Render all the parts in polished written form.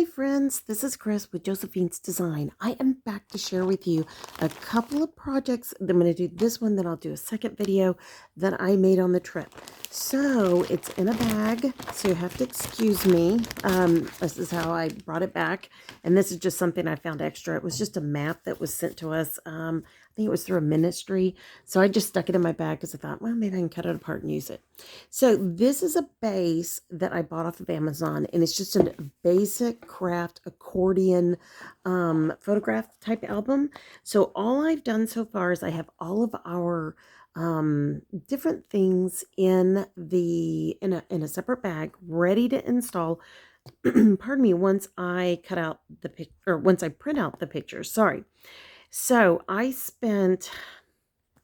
Hi friends, this is Chris with Josephine's Design. I am back to share with you a couple of projects. I'm going to do this one, then I'll do a second video that I made on the trip. So it's in a bag, so you have to excuse me. This is how I brought it back. And this is just something I found extra. It was just a map that was sent to us. I think it was through a ministry. So I just stuck it in my bag because I thought, well, maybe I can cut it apart and use it. So this is a base that I bought off of Amazon, and it's just a basic craft accordion photograph type album. So all I've done so far is I have all of our different things in a separate bag ready to install. Pardon me, once I cut out the pic, or once I print out the pictures. Sorry. So I spent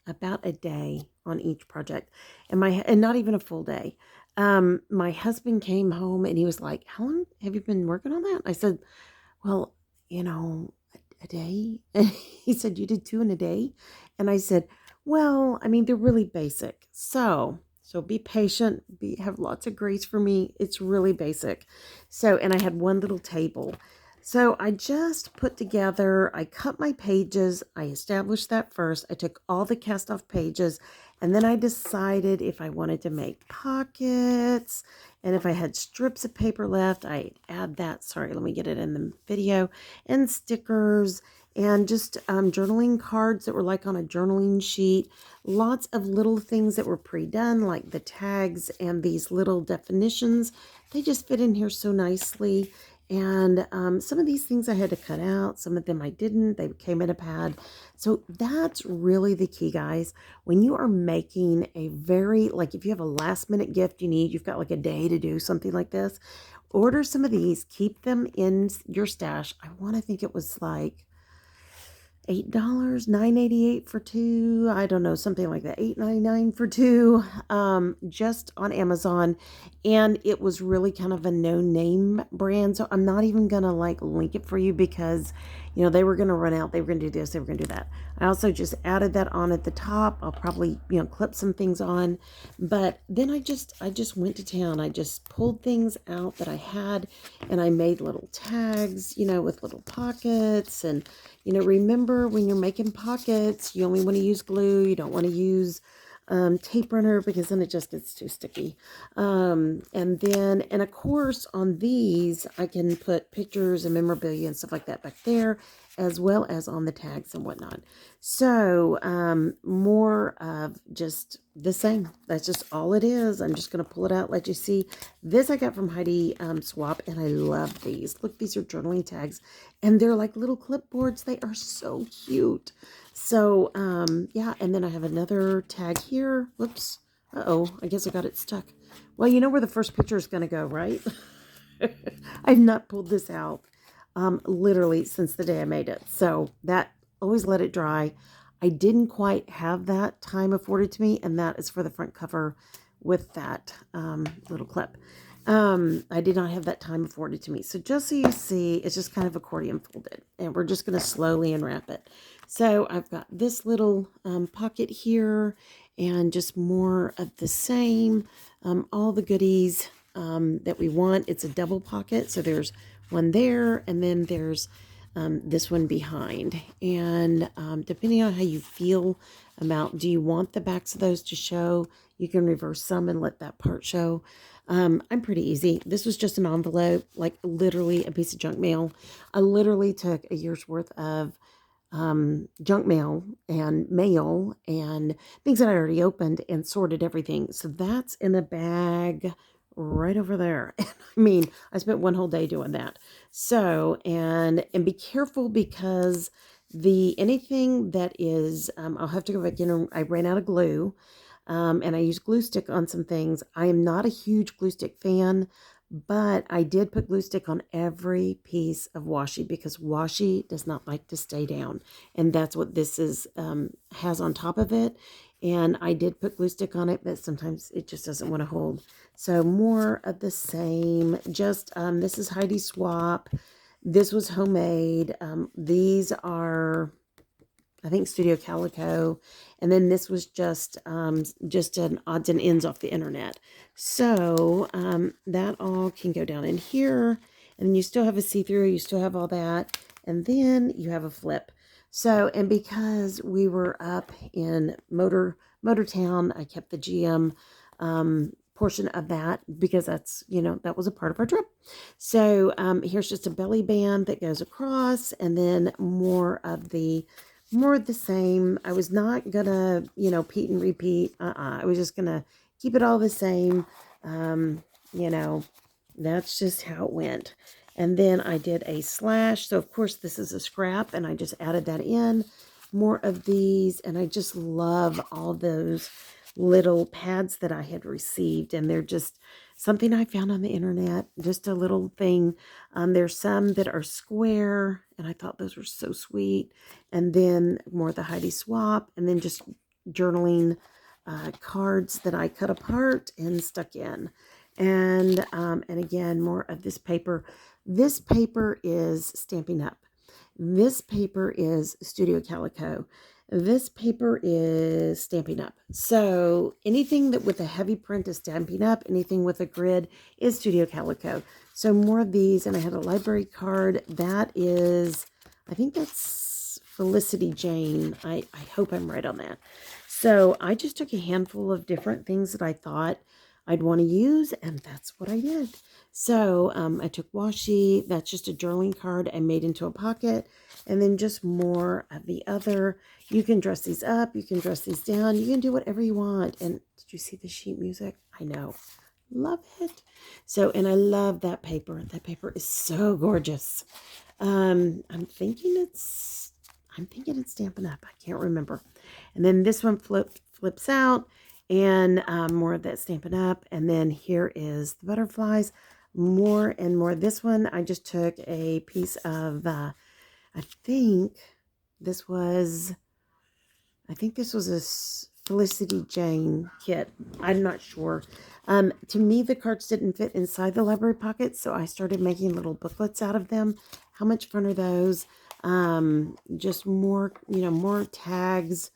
about a day on each project, and not even a full day. My husband came home and he was like, "How long have you been working on that?" I said, "Well, a day." And he said, "You did two in a day?" And I said, "Well, I mean, they're really basic. So be patient, have lots of grace for me. It's really basic." So, and I had one little table. So I just put together, I cut my pages, I established that first. I took all the cast off pages, and then I decided if I wanted to make pockets, and if I had strips of paper left, I'd add that. Sorry, let me get it in the video. And stickers, and just journaling cards that were like on a journaling sheet. Lots of little things that were pre-done, like the tags and these little definitions. They just fit in here so nicely. And some of these things I had to cut out. Some of them I didn't. They came in a pad. So that's really the key, guys. When you are making a like if you have a last minute gift you've got like a day to do something like this, order some of these. Keep them in your stash. I want to think it was like $8, $9.88 for two. I don't know, something like that. $8.99 for two, just on Amazon. And it was really kind of a no-name brand. So I'm not even gonna like link it for you because they were gonna run out. They were gonna do this, they were gonna do that. I also just added that on at the top. I'll probably clip some things on. But then I just went to town. I just pulled things out that I had, and I made little tags, with little pockets. And remember, when you're making pockets, you only want to use glue. You don't want to use tape runner because then it just gets too sticky. And of course, on these, I can put pictures and memorabilia and stuff like that back there, as well as on the tags and whatnot. So more of just the same. That's just all it is. I'm just going to pull it out, let you see. This I got from Heidi Swap, and I love these. Look, these are journaling tags, and they're like little clipboards. They are so cute. So, yeah, and then I have another tag here. Whoops. Uh-oh, I guess I got it stuck. Well, you know where the first picture is going to go, right? I've not pulled this out literally since the day I made it. So that, always let it dry. I didn't quite have that time afforded to me, and that is for the front cover with that little clip. I did not have that time afforded to me. So just so you see, it's just kind of accordion folded, and we're just going to slowly unwrap it. So I've got this little pocket here, and just more of the same, all the goodies that we want. It's a double pocket, so there's one there, and then there's this one behind. And depending on how you feel about, do you want the backs of those to show, you can reverse some and let that part show. I'm pretty easy. This was just an envelope, like literally a piece of junk mail. I literally took a year's worth of junk mail and things that I already opened and sorted everything. So that's in a bag right over there. I mean, I spent one whole day doing that. So, and be careful because anything that is, I'll have to go back in. I ran out of glue. And I used glue stick on some things. I am not a huge glue stick fan, but I did put glue stick on every piece of washi because washi does not like to stay down. And that's what this has on top of it. And I did put glue stick on it, but sometimes it just doesn't want to hold. So more of the same. Just, this is Heidi Swap. This was homemade. These are, I think, Studio Calico. And then this was just an odds and ends off the internet. So that all can go down in here. And you still have a see-through, you still have all that, and then you have a flip. So, and because we were up in Motor Town, I kept the GM portion of that because that's, that was a part of our trip. So here's just a belly band that goes across, and then more of the same. I was not gonna, repeat and repeat. I was just gonna keep it all the same. You know, that's just how it went. And then I did a slash. So of course this is a scrap, and I just added that in. More of these, and I just love all those little pads that I had received, and they're just something I found on the internet, just a little thing. There's some that are square, and I thought those were so sweet. And then more of the Heidi Swap, and then just journaling cards that I cut apart and stuck in. And again, more of this paper. This paper is Stampin' Up. This paper is Studio Calico. This paper is Stampin' Up. So anything that with a heavy print is Stampin' Up. Anything with a grid is Studio Calico. So more of these. And I had a library card. That is, I think that's Felicity Jane. I hope I'm right on that. So I just took a handful of different things that I thought I'd want to use, and that's what I did. So I took washi. That's just a journaling card I made into a pocket, and then just more of the other. You can dress these up, you can dress these down, you can do whatever you want. And did you see the sheet music? I know, love it. So, and I love that paper. That paper is so gorgeous. I'm thinking it's Stampin' Up. I can't remember. And then this one flips out, and more of that Stampin' Up. And then here is the butterflies, more and more. This one, I just took a piece of, I think this was a Felicity Jane kit. I'm not sure. To me, the cards didn't fit inside the library pocket, so I started making little booklets out of them. How much fun are those? Just more, more tags,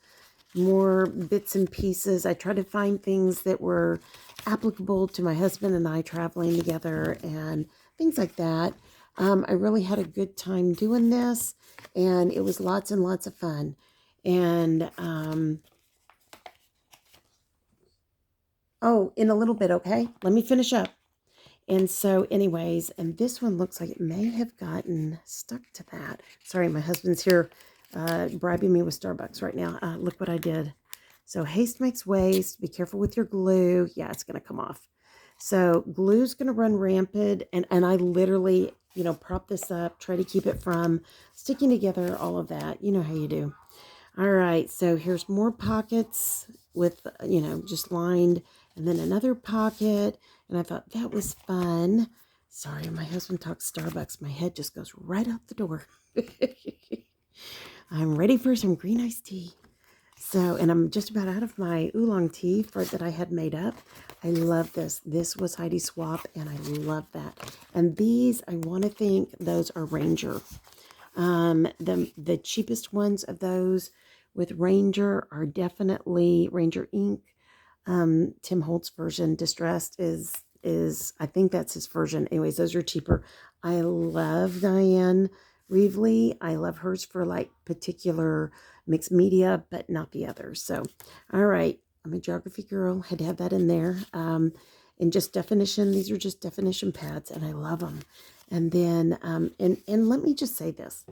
more bits and pieces. I try to find things that were applicable to my husband and I traveling together and things like that. I really had a good time doing this, and it was lots and lots of fun. And oh, in a little bit, okay? Let me finish up. And so anyways, and this one looks like it may have gotten stuck to that. Sorry, my husband's here bribing me with Starbucks right now. Look what I did. So haste makes waste. Be careful with your glue. Yeah, it's going to come off. So glue's going to run rampant. And I literally, prop this up, try to keep it from sticking together, all of that. You know how you do. All right, so here's more pockets with, just lined, and then another pocket. And I thought that was fun. Sorry, my husband talks Starbucks. My head just goes right out the door. I'm ready for some green iced tea. So, and I'm just about out of my oolong tea that I had made up. I love this. This was Heidi Swap, and I love that. And these, I want to think those are Ranger. The cheapest ones of those with Ranger are definitely Ranger ink. Tim Holt's version, Distressed, is I think that's his version. Anyways, those are cheaper. I love Diane Reevely. I love hers for like particular mixed media, but not the others. So, all right, I'm a geography girl. Had to have that in there. And just definition. These are just definition pads, and I love them. And then, and let me just say this.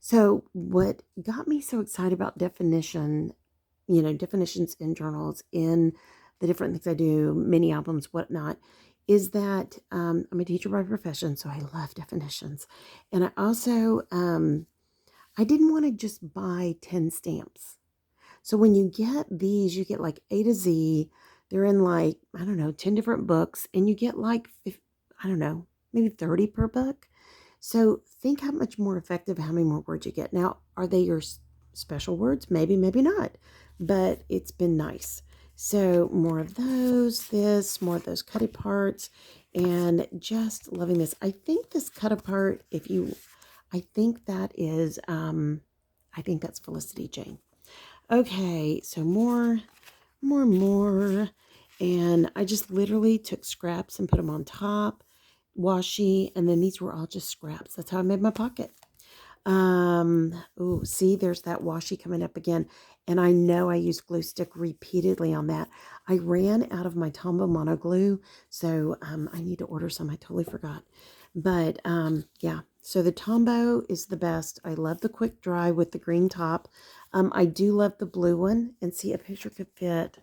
So what got me so excited about definitions in journals, in the different things I do, mini albums, whatnot, is that I'm a teacher by profession, so I love definitions. And I also, I didn't want to just buy 10 stamps. So when you get these, you get like A to Z. They're in like, 10 different books, and you get like, maybe 30 per book. So think how much more effective, how many more words you get. Now, are they your special words? Maybe, maybe not. But it's been nice. So more of those, more of those cut aparts, and just loving this. I think this cut apart, I think that's Felicity Jane. Okay, so more. And I just literally took scraps and put them on top. washi, and then these were all just scraps. That's how I made my pocket. Oh, see, there's that washi coming up again. And I know I used glue stick repeatedly on that. I ran out of my Tombow mono glue, so I need to order some. I totally forgot. But yeah, so the Tombow is the best. I love the quick dry with the green top. I do love the blue one, and see, a picture could fit.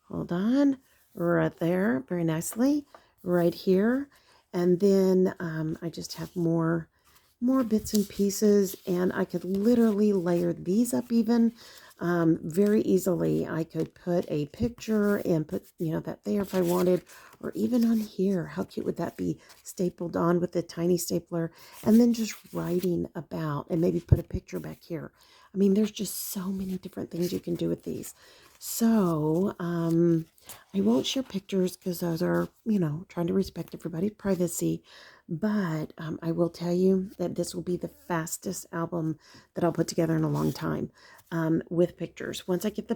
Hold on, right there, very nicely, right here. And then I just have more bits and pieces, and I could literally layer these up even very easily. I could put a picture and put, that there if I wanted, or even on here. How cute would that be? Stapled on with a tiny stapler, and then just writing about, and maybe put a picture back here. I mean, there's just so many different things you can do with these. So, I won't share pictures because those are, trying to respect everybody's privacy. But I will tell you that this will be the fastest album that I'll put together in a long time with pictures. Once I get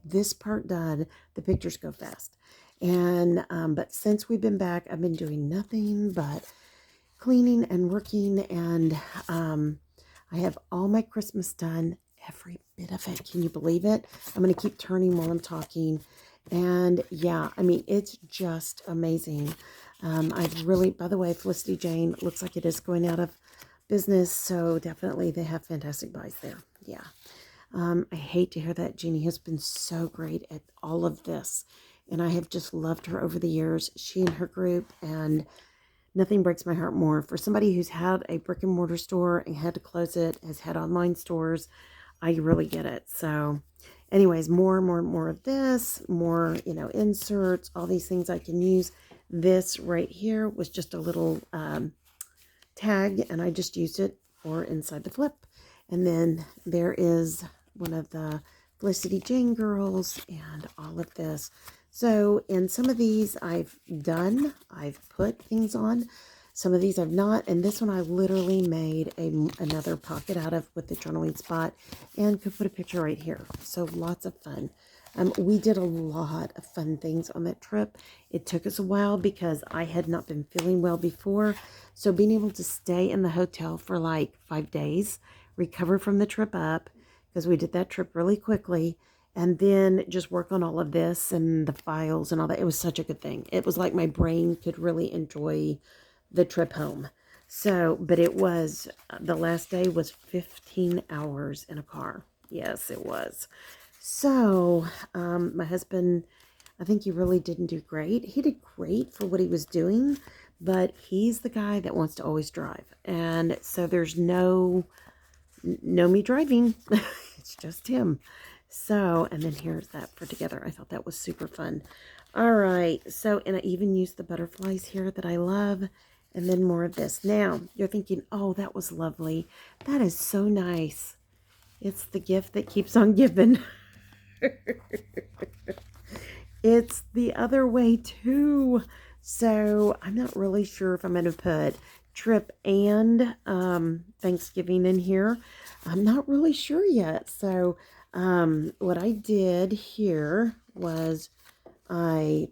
this part done, the pictures go fast. And but since we've been back, I've been doing nothing but cleaning and working, and I have all my Christmas done, every bit of it. Can you believe it? I'm going to keep turning while I'm talking. And yeah, I mean, it's just amazing. I've really, by the way, Felicity Jane looks like it is going out of business. So definitely they have fantastic buys there. Yeah. I hate to hear that. Jeannie has been so great at all of this, and I have just loved her over the years, she and her group, and nothing breaks my heart more. For somebody who's had a brick and mortar store and had to close it, has had online stores, I really get it. So anyways, more of this, more, inserts, all these things I can use. This right here was just a little tag, and I just used it for inside the flip. And then there is one of the Felicity Jane girls and all of this. So in some of these I've put things on. Some of these I've not. And this one I literally made another pocket out of with the journaling spot, and could put a picture right here. So lots of fun. We did a lot of fun things on that trip. It took us a while because I had not been feeling well before. So being able to stay in the hotel for like 5 days, recover from the trip up, because we did that trip really quickly, and then just work on all of this and the files and all that. It was such a good thing. It was like my brain could really enjoy the trip home. So, but it was, the last day was 15 hours in a car. Yes, it was. So, my husband, I think he really didn't do great. He did great for what he was doing, but he's the guy that wants to always drive. And so there's no me driving. It's just him. So, and then here's that for together. I thought that was super fun. All right. So, and I even used the butterflies here that I love. And then more of this. Now, you're thinking, oh, that was lovely. That is so nice. It's the gift that keeps on giving. It's the other way too. So I'm not really sure if I'm going to put trip and Thanksgiving in here. I'm not really sure yet. So what I did here was I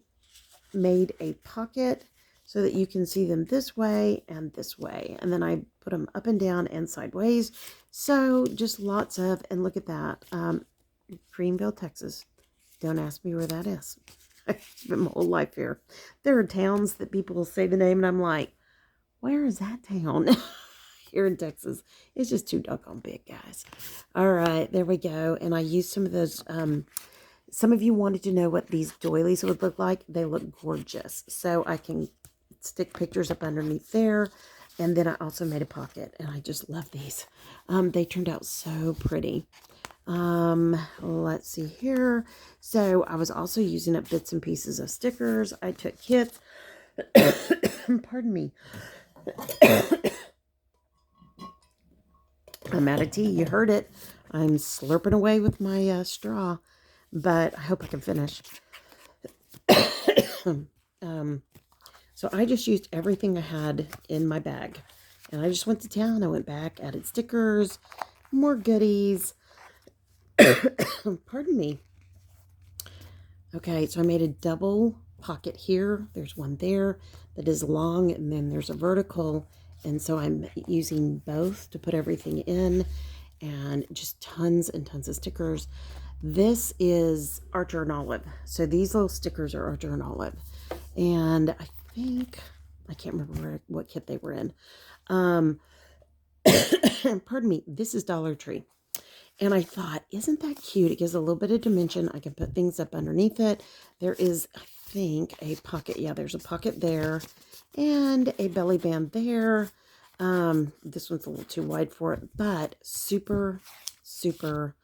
made a pocket so that you can see them this way and this way. And then I put them up and down and sideways. So just lots of, and look at that. Greenville, Texas. Don't ask me where that is. I've spent my whole life here. There are towns that people will say the name, and I'm like, where is that town? Here in Texas. It's just too doggone big, guys. All right, there we go. And I used some of those. Some of you wanted to know what these doilies would look like. They look gorgeous. So I can stick pictures up underneath there. And then I also made a pocket, and I just love these. They turned out so pretty. Let's see here. So I was also using up bits and pieces of stickers. I took kits. Pardon me. I'm out of tea. You heard it. I'm slurping away with my straw, but I hope I can finish. So I just used everything I had in my bag, and I just went to town. I went back, added stickers, more goodies. Pardon me. Okay, so I made a double pocket here. There's one there that is long, and then there's a vertical. And so I'm using both to put everything in, and just tons and tons of stickers. This is Archer and Olive. So these little stickers are Archer and Olive. And I think, I can't remember what kit they were in. Pardon me, this is Dollar Tree. And I thought, isn't that cute? It gives a little bit of dimension. I can put things up underneath it. There is, I think, a pocket. Yeah, there's a pocket there and a belly band there. This one's a little too wide for it, but super, super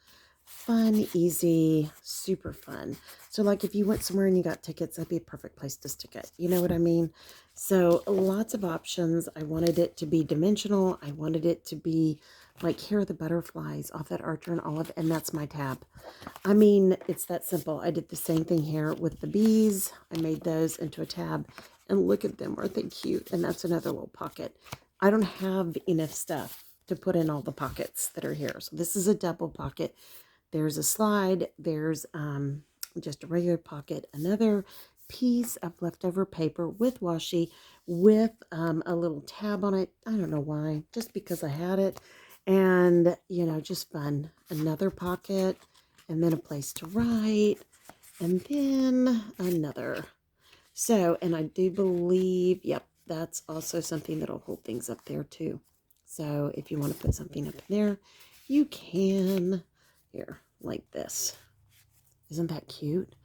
fun, easy, super fun. So like if you went somewhere and you got tickets, that'd be a perfect place to stick it. You know what I mean? So lots of options. I wanted it to be dimensional. I wanted it to be like, here are the butterflies off that Archer and Olive, and that's my tab. I mean, it's that simple. I did the same thing here with the bees. I made those into a tab, and look at them. Aren't they cute? And that's another little pocket. I don't have enough stuff to put in all the pockets that are here. So this is a double pocket. There's a slide. There's just a regular pocket. Another piece of leftover paper with washi with a little tab on it. I don't know why. Just because I had it. And, you know, just fun. Another pocket. And then a place to write. And then another. So, and I do believe, yep, that's also something that'll hold things up there too. So if you want to put something up there, you can. Here, like this. Isn't that cute?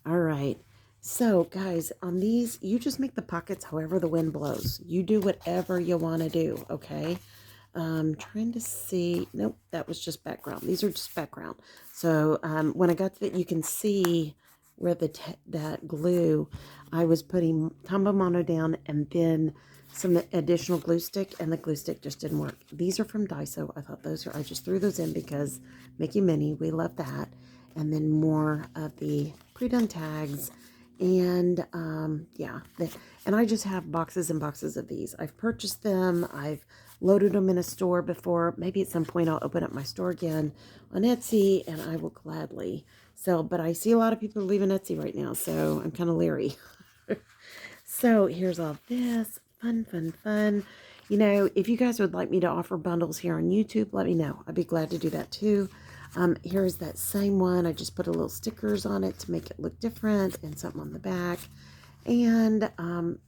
All right. So, guys, on these, you just make the pockets however the wind blows. You do whatever you want to do, okay? Trying to see. Nope, that was just background. These are just background. So, when I got to it, you can see where that glue, I was putting Tombow Mono down and then some additional glue stick, and the glue stick just didn't work. These are from Daiso. I thought those are, I just threw those in because Mickey Minnie, we love that. And then more of the pre-done tags. And yeah, and I just have boxes and boxes of these. I've purchased them. I've loaded them in a store before. Maybe at some point I'll open up my store again on Etsy, and I will gladly sell. But I see a lot of people leaving Etsy right now, so I'm kind of leery. So here's all this. Fun, fun, fun. You know, if you guys would like me to offer bundles here on YouTube, let me know. I'd be glad to do that too. Here's that same one. I just put a little stickers on it to make it look different and something on the back. And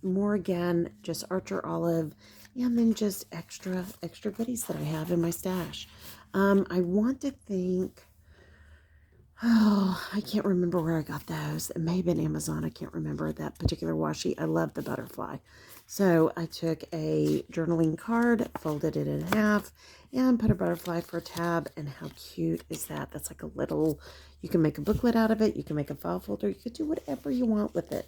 more again, just Archer Olive, and then just extra goodies that I have in my stash. I want to think, oh, I can't remember where I got those. It may have been Amazon. I can't remember that particular washi. I love the butterfly. So I took a journaling card, folded it in half, and put a butterfly for a tab. And how cute is that? That's like a little, you can make a booklet out of it. You can make a file folder. You could do whatever you want with it.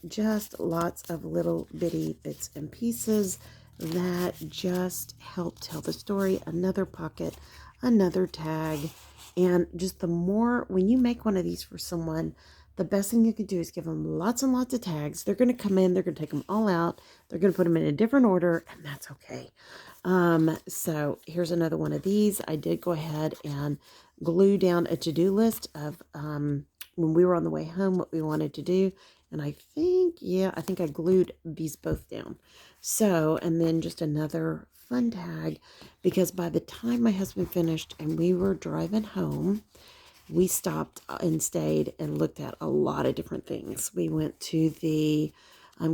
Just lots of little bitty bits and pieces that just help tell the story. Another pocket, another tag. And just the more, when you make one of these for someone, the best thing you can do is give them lots and lots of tags. They're going to come in, they're going to take them all out, they're going to put them in a different order, and that's okay. So here's another one of these. I did go ahead and glue down a to-do list of when we were on the way home, what we wanted to do. And I think, yeah, I think I glued these both down. So, and then just another fun tag, because by the time my husband finished and we were driving home, we stopped and stayed and looked at a lot of different things. We went to the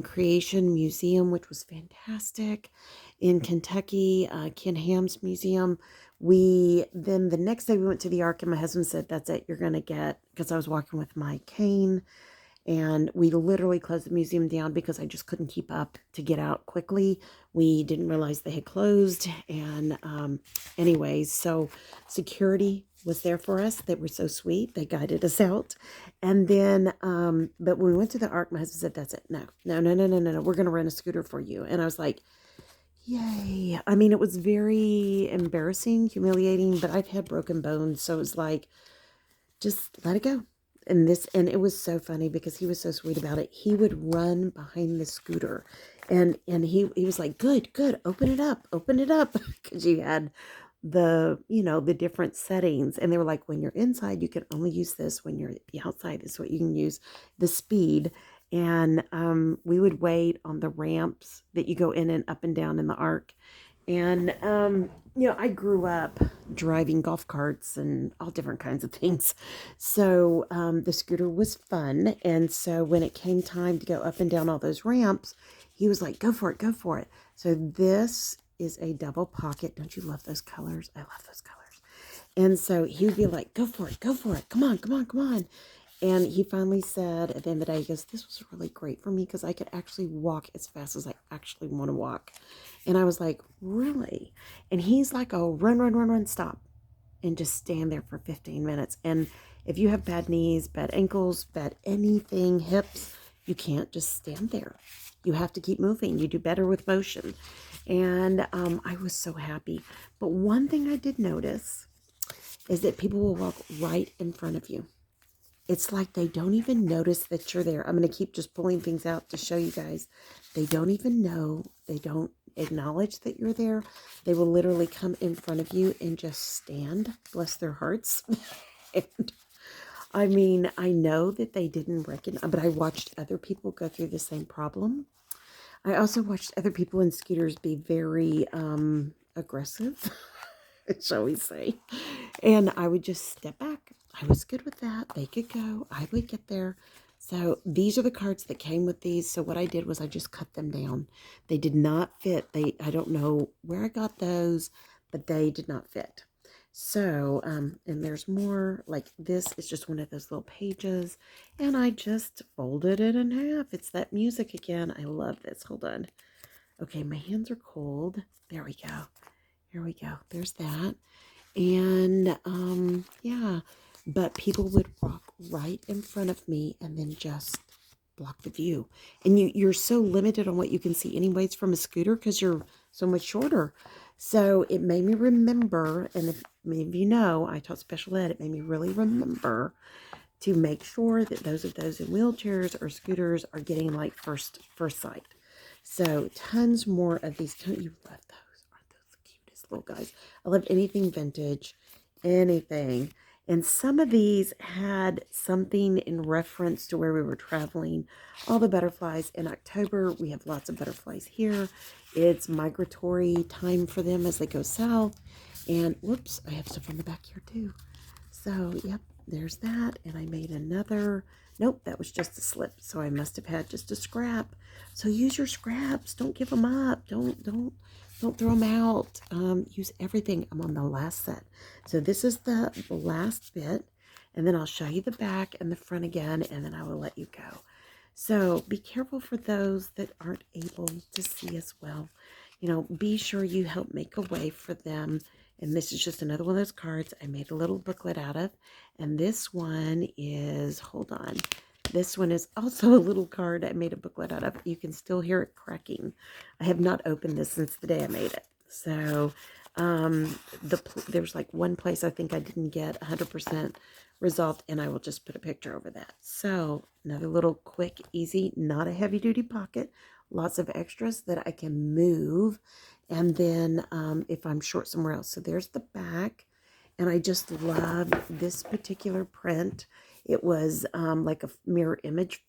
Creation Museum, which was fantastic, in Kentucky, Ken Ham's museum. Then the next day we went to the Ark, and my husband said, that's it, you're going to get, because I was walking with my cane, and we literally closed the museum down because I just couldn't keep up to get out quickly. We didn't realize they had closed. And anyways, so security was there for us. They were so sweet. They guided us out. And then, but when we went to the Ark, my husband said, that's it. No. We're going to rent a scooter for you. And I was like, yay. I mean, it was very embarrassing, humiliating, but I've had broken bones. So it was like, just let it go. And it was so funny because he was so sweet about it. He would run behind the scooter, and he was like, good, open it up, because you had the different settings, and they were like, when you're inside, you can only use this. When you're outside, this is what you can use, the speed. And we would wait on the ramps that you go in and up and down in the arc. And, I grew up driving golf carts and all different kinds of things. So the scooter was fun. And so when it came time to go up and down all those ramps, he was like, go for it, go for it. So this is a double pocket. Don't you love those colors? I love those colors. And so he would be like, go for it, come on, come on, come on. And he finally said at the end of the day, he goes, this was really great for me because I could actually walk as fast as I actually want to walk. And I was like, really? And he's like, oh, run, run, run, run, stop. And just stand there for 15 minutes. And if you have bad knees, bad ankles, bad anything, hips, you can't just stand there. You have to keep moving. You do better with motion. And I was so happy. But one thing I did notice is that people will walk right in front of you. It's like they don't even notice that you're there. I'm going to keep just pulling things out to show you guys. They don't even know. They don't acknowledge that you're there. They will literally come in front of you and just stand, bless their hearts. And I mean, I know that they didn't recognize, but I watched other people go through the same problem. I also watched other people in scooters be very aggressive, shall we say. And I would just step back. I was good with that. They could go. I would get there. So these are the cards that came with these. So what I did was I just cut them down. They did not fit. I don't know where I got those, but they did not fit. So, and there's more. Like this is just one of those little pages. And I just folded it in half. It's that music again. I love this. Hold on. Okay, my hands are cold. There we go. Here we go. There's that. And yeah, but people would walk right in front of me and then just block the view. And you're so limited on what you can see anyways from a scooter because you're so much shorter. So it made me remember, and if many of you know, I taught special ed, it made me really remember to make sure that those of those in wheelchairs or scooters are getting like first sight. So tons more of these. Don't you love those? Aren't those the cutest little guys? I love anything vintage, anything. And some of these had something in reference to where we were traveling. All the butterflies in October. We have lots of butterflies here. It's migratory time for them as they go south. And whoops, I have stuff on the back here too. So, yep, there's that. And I made another. Nope, that was just a slip. So I must have had just a scrap. So use your scraps. Don't give them up. Don't throw them out. Use everything. I'm on the last set. So this is the last bit. And then I'll show you the back and the front again. And then I will let you go. So be careful for those that aren't able to see as well. Be sure you help make a way for them. And this is just another one of those cards I made a little booklet out of. And this one is, hold on. This one is also a little card I made a booklet out of. You can still hear it cracking. I have not opened this since the day I made it. So there was like one place I think I didn't get 100% resolved, and I will just put a picture over that. So another little quick, easy, not a heavy duty pocket. Lots of extras that I can move. And then if I'm short somewhere else. So there's the back. And I just love this particular print. It was like a mirror image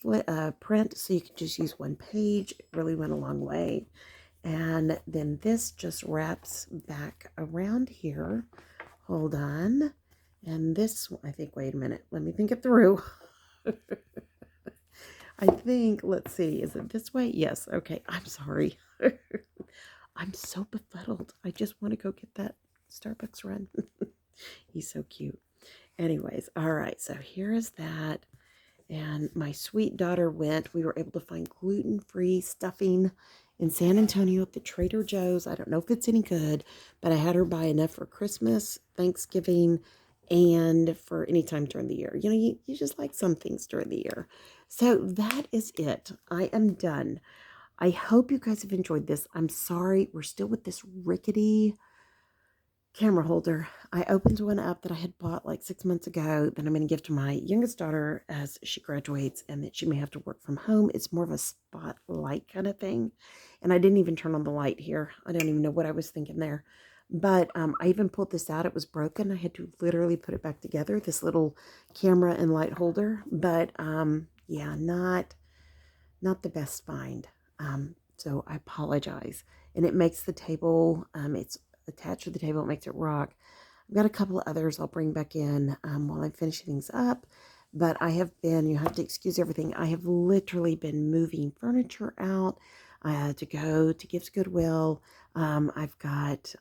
print. So you could just use one page. It really went a long way. And then this just wraps back around here. Hold on. And this, I think, wait a minute. Let me think it through. I think, let's see, is it this way? Yes. Okay. I'm sorry. I'm so befuddled. I just want to go get that Starbucks run. He's so cute. Anyways, all right. So here is that. And my sweet daughter went. We were able to find gluten-free stuffing in San Antonio at the Trader Joe's. I don't know if it's any good, but I had her buy enough for Christmas, Thanksgiving, and for any time during the year. You just like some things during the year. So that is it. I am done. I hope you guys have enjoyed this. I'm sorry. We're still with this rickety camera holder. I opened one up that I had bought like 6 months ago that I'm going to give to my youngest daughter as she graduates and that she may have to work from home. It's more of a spotlight kind of thing. And I didn't even turn on the light here. I don't even know what I was thinking there. But I even pulled this out. It was broken. I had to literally put it back together, this little camera and light holder. But yeah, not not the best find. So I apologize. And it makes the table, it's attached to the table, it makes it rock. I've got a couple of others I'll bring back in while I'm finishing things up. But I have been, you have to excuse everything, I have literally been moving furniture out to go to Gives Goodwill. I've got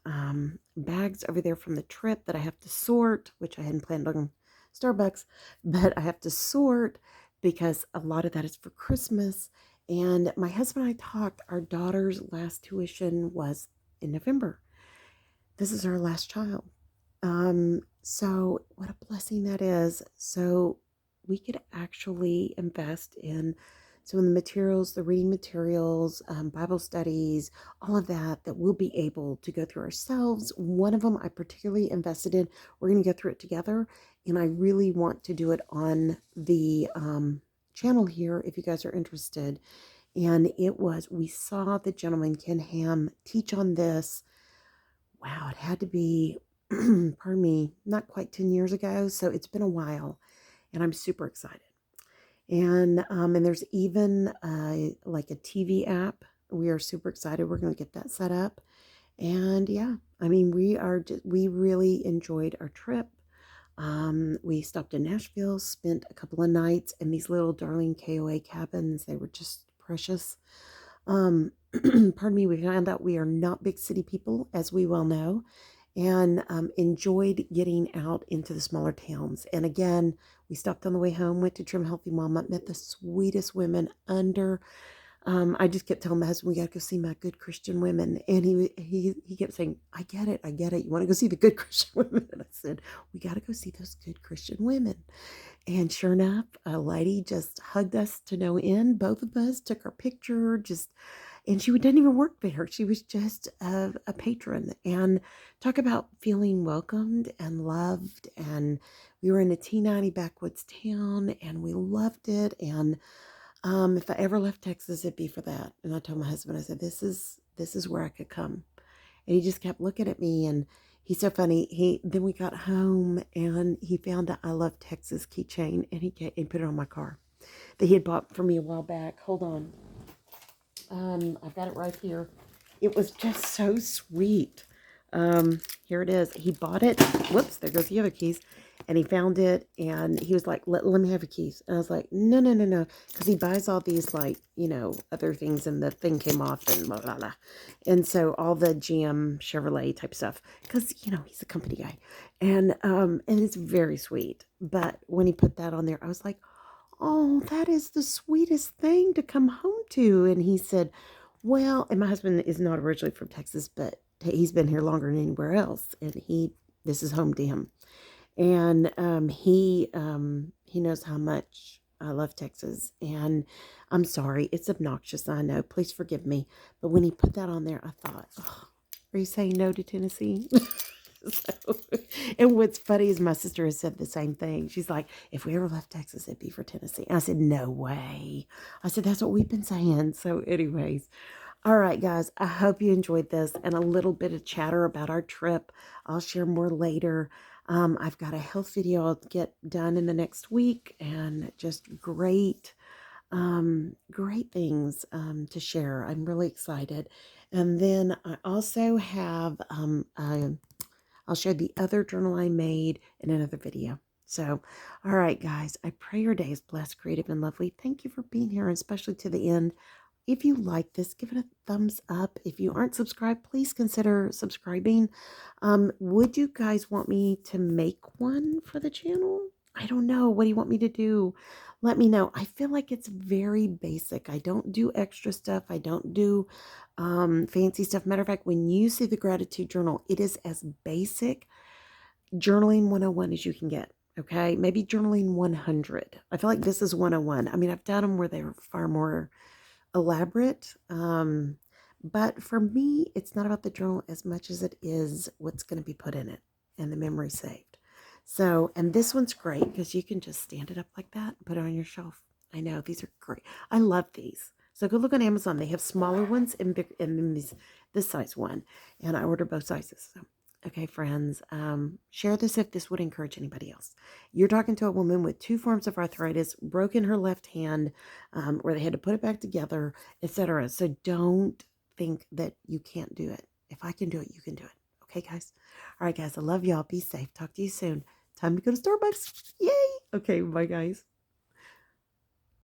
bags over there from the trip that I have to sort, which I hadn't planned on Starbucks, but I have to sort because a lot of that is for Christmas. And my husband and I talked, our daughter's last tuition was in November. This is our last child. So what a blessing that is. So we could actually invest in some of the materials, the reading materials, Bible studies, all of that, that we'll be able to go through ourselves. One of them I particularly invested in. We're going to go through it together. And I really want to do it on the channel here if you guys are interested. And we saw the gentleman, Ken Ham, teach on this. Wow, it had to be, pardon me, not quite 10 years ago. So it's been a while and I'm super excited. And there's even like a TV app. We are super excited. We're going to get that set up. And yeah, I mean, we really enjoyed our trip. We stopped in Nashville, spent a couple of nights in these little darling KOA cabins. They were just precious. Pardon me, we found out we are not big city people, as we well know, and enjoyed getting out into the smaller towns. And again, we stopped on the way home, went to Trim Healthy Mama, met the sweetest women. I just kept telling my husband, we got to go see my good Christian women. And he kept saying, I get it. You want to go see the good Christian women? And I said, we got to go see those good Christian women. And sure enough, a lady just hugged us to no end. Both of us took our picture, and she didn't even work there. She was just a patron. And talk about feeling welcomed and loved. And we were in a T90 backwoods town, and we loved it. And if I ever left Texas, it'd be for that. And I told my husband, I said, this is where I could come. And he just kept looking at me, and he's so funny. Then we got home and he found a I Love Texas keychain, and he put it on my car that he had bought for me a while back. Hold on. I've got it right here. It was just so sweet. Here it is. He bought it. Whoops, there goes the other keys. And he found it, and he was like, let me have your keys. And I was like, no. Because he buys all these, like, other things, and the thing came off, and blah, blah, blah. And so all the GM Chevrolet type stuff, because, he's a company guy. And it's very sweet. But when he put that on there, I was like, oh, that is the sweetest thing to come home to. And he said, well, and my husband is not originally from Texas, but he's been here longer than anywhere else. And this is home to him. And he knows how much I love Texas. And I'm sorry, it's obnoxious, I know. Please forgive me. But when he put that on there, I thought, oh, are you saying no to Tennessee? So, and what's funny is my sister has said the same thing. She's like, if we ever left Texas, it'd be for Tennessee. And I said, no way. I said, that's what we've been saying. So anyways, all right, guys, I hope you enjoyed this and a little bit of chatter about our trip. I'll share more later. I've got a health video I'll get done in the next week, and just great things to share. I'm really excited. And then I also have I'll share the other journal I made in another video. So, all right, guys, I pray your day is blessed, creative, and lovely. Thank you for being here, and especially to the end. If you like this, give it a thumbs up. If you aren't subscribed, please consider subscribing. Would you guys want me to make one for the channel? I don't know. What do you want me to do? Let me know. I feel like it's very basic. I don't do extra stuff. I don't do fancy stuff. Matter of fact, when you see the gratitude journal, it is as basic journaling 101 as you can get. Okay, maybe journaling 100. I feel like this is 101. I mean, I've done them where they're far more elaborate. But for me, it's not about the journal as much as it is what's going to be put in it and the memory saved. So, and this one's great because you can just stand it up like that and put it on your shelf. I know, these are great. I love these. So go look on Amazon. They have smaller ones and big, and then this size one. And I order both sizes. So Okay, friends, share this if this would encourage anybody else. You're talking to a woman with 2 forms of arthritis, broken her left hand, where they had to put it back together, etc. So don't think that you can't do it. If I can do it, you can do it. Okay, guys? All right, guys, I love y'all. Be safe. Talk to you soon. Time to go to Starbucks. Yay! Okay, bye, guys.